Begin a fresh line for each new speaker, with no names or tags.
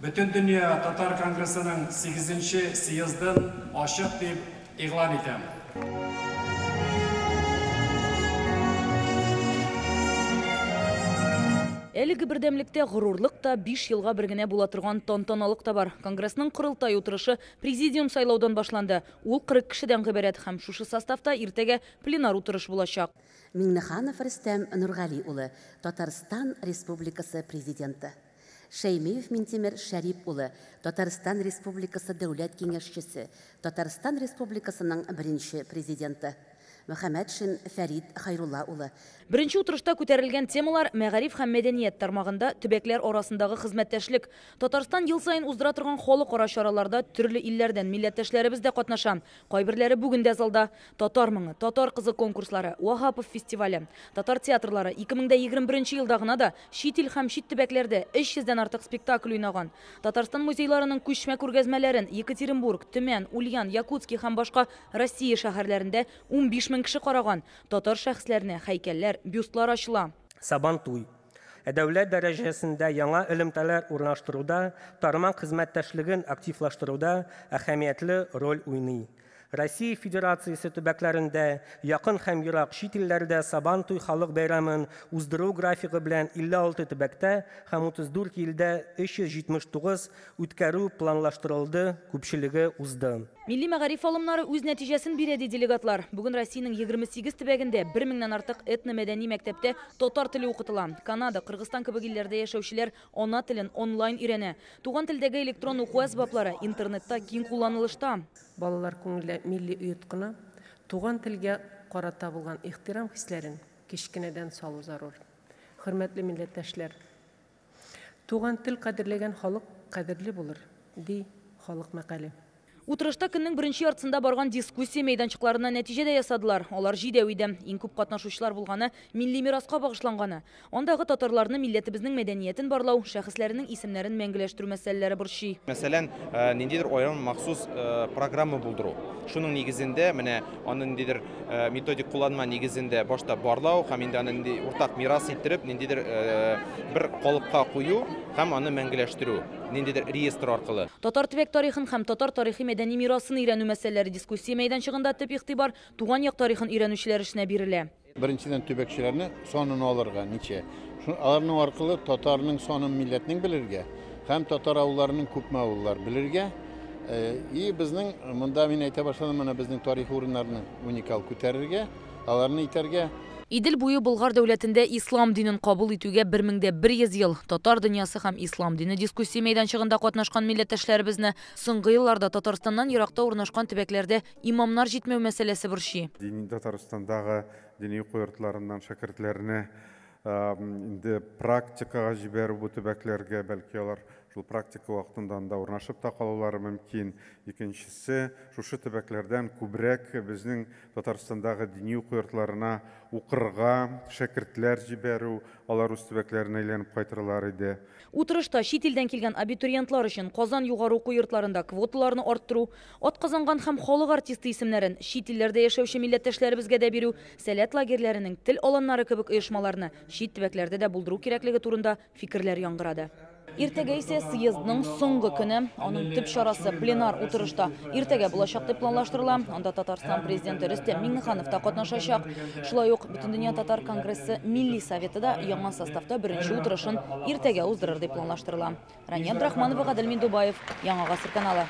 Бүтін дүния Татар Конгрессінің 8-ші съездін ашық деп иғлан етем.
Әлігі бірдемлікте ғұрурлық та 5 жылға біргіне бола тұрған тонтоналық та бар. Конгрессның құрылтай отырышы президиум сайлаудан башланды. Ол 40 кішіден ғибарат һәм шушы составта иртеге пленар отырыш болашақ.
Миңнеханов Рөстәм Нургали улы, Татарстан Республикасы президенты. Шәймиев Минтимер Шәрип улы, Татарстан Республикасы дәүләт киңәшчесе, Татарстан Республикасының бірінші президенты. Мөхәммәтшин Фәрид Хайрулла улы.
Бірінші отырышта көтерілген темалар мәгариф һәм мәдәният тармағында төбәкләр арасындағы хезмәттәшлек. Татарстан ел сайын уздыра торган халыкара чараларда төрле илләрдән милләттәшләребез дә катнаша. Кайберләре бүген дә залда. Татар моңы, Татар кызы конкурслары, Вахапов фестивале, Татар театрлары 2021 елда гына да чит ил һәм чит төбәкләрдә 300-дән артык спектакль уйнаган. Татарстан музейларының күчмә күргәзмәләрен Екатеринбург, Төмән, Ульян, Якутский һәм башка Россия шәһәрләрендә 15 000 кеше караган. Татар шәхесләренә һәйкәлләр, бюстлар ачыла.
Сабантуй. Дәүләт дәрәҗәсендә яңа элемтәләр урнаштыруда, тармак хезмәттәшлеген активлаштыруда әһәмиятле роль уйный. Россия Федерациясе төбәкләрендә якын һәм ерак чит илләрдә Сабантуй халык бәйрәмен уздыру графигы белән 56 төбәктә һәм 34 илдә 379 үткәрү планлаштырылды, күпчелеге узды.
Милли мәгариф алымнары үз нәтиҗәсен бирде делегатлар. Бүген Россиянең 28 төбәгендә 1000-нән артык этно-мәдәни мәктәптә татар теле укытыла. Канада, Кыргызстан кебек илләрдә яшәүчеләр ана телен онлайн өйрәнә. Туган телдәге электрон уку әсбаплары интернетта киң кулланылышта.
Балалар күңеле милли уйыткыны, туган телгә карата булган ихтирам хисләрен кичкенәдән салу зарур. Хөрмәтле милләттәшләр, туган тел кадерләгән халык кадерле булыр, ди халык мәкале.
Утырышта көннең беренче яртысында барган дискуссия мәйданчыкларына нәтиҗәдә ясадылар. Алар җидәү иде. Иң күп катнашучылар булганы милли мираска багышланганы. Андагы татарларны милләтебезнең мәдәниятен барлау, шәхесләренең исемнәрен мәңгеләштерү мәсьәләләре борчый.
Мәсәлән, ниндидер аерым махсус программа булдыру. Шуның нигезендә менә аны ниндидер методик кулланма нигезендә башта барлау һәм инде аны уртак мирас иттереп, ниндидер бер калыпка кую һәм аны мәңгеләштерү, ниндидер реестр аркылы.
Татар төбәк тарихын һәм татар тарихи мәдәни мирасын өйрәнү мәсьәләләре дискуссия мәйданчыгында төп игътибар туган як тарихын өйрәнүчеләр эшенә бирелә.
Беренчедән төбәкчеләрне сонын алырга, ничә. Аларның аркылы татарның сонын милләтнең белергә һәм татар авылларының күпме авыллар белергә. И безнең монда мин әйтә башладым, менә безнең тарихи урыннарны уникаль күтәрергә, аларны итәргә.
Идел буе Болгар дәүләтендә ислам динен кабул итүгә 1100 ел татар дөньясы һәм ислам дине дискуссия мәйданчыгында катнашкан милләттәшләребезне соңгы елларда Татарстаннан еракта урнашкан төбәкләрдә имамнар җитмәү мәсьәләсе борчый.
Дини Татарстандагы дини йортларыннан шәкертләрне инде практикага җибәрү бу төбәкләргә, бәлки алар шул практика вакытында да урнашып та калулары мөмкин. Икенчесе, шушы төбәкләрдән күбрәк безнең Татарстандагы дини йортларына укырга шәкертләр җибәрү, алар үз төбәкләренә әйләнеп кайтырлар иде.
Утырышта чит илдән килгән абитуриентлар өчен Казан югары уку йортларында квоталарны арттыру, атказанган һәм халык артисты исемнәрен чит илләрдә яшәүче милләттәшләребезгә дә бирү, сәләт лагерьләренең тел аланнары кебек оешмаларны чит төбәкләрдә дә булдыру кирәклеге турында фикерләр яңгырады. Иртәгә исә съездның соңгы көне, аның төп чарасы пленар утырышта иртәгә булачак дип планлаштырыла. Анда Татарстан президенты Рөстәм Миңнеханов та катнашачак. Шулай ук Бөтендөнья татар конгрессы Милли советы да яңа составта беренче утырышын иртәгә уздырыр дип планлаштырыла. Рания Абдрахманова, Гадел Миндубаев, Яңа Гасыр каналы.